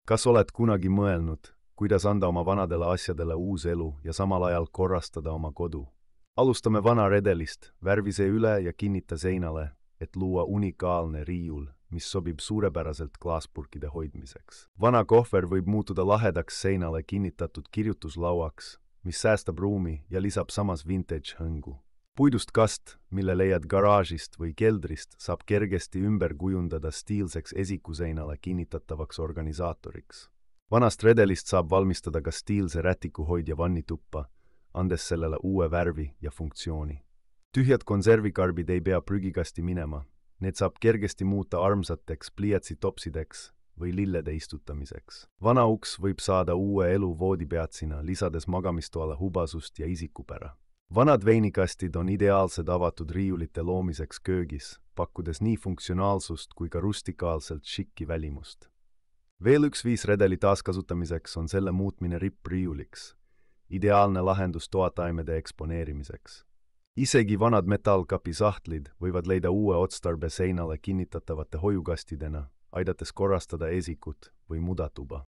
Kas oled kunagi mõelnud, kuidas anda oma vanadele asjadele uus elu ja samal ajal korrastada oma kodu? Alustame vana redelist, värvi see üle ja kinnita seinale, et luua unikaalne riiul, mis sobib suurepäraselt klaaspurkide hoidmiseks. Vana kohver võib muutuda lahedaks seinale kinnitatud kirjutuslauaks, mis säästab ruumi ja lisab samas vintage hõngu. Puidust kast, mille leiad garaažist või keldrist, saab kergesti ümber kujundada stiilseks esikuseinale kinnitatavaks organisaatoriks. Vanast redelist saab valmistada ka stiilse rätikuhoidja vannituppa, andes sellele uue värvi ja funktsiooni. Tühjad konservikarbid ei pea prügikasti minema, need saab kergesti muuta armsateks pliiatsitopsideks või lillede istutamiseks. Vana uks võib saada uue elu voodipeatsina, lisades magamistoale hubasust ja isikupära. Vanad veinikastid on ideaalsed avatud riiulite loomiseks köögis, pakkudes nii funktsionaalsust kui ka rustikaalselt šikki välimust. Veel üks viis redeli taaskasutamiseks on selle muutmine rippriiuliks, ideaalne lahendus toataimede eksponeerimiseks. Isegi vanad metallkapi sahtlid võivad leida uue otstarbe seinale kinnitatavate hoiukastidena, aidates korrastada esikut või mudatuba.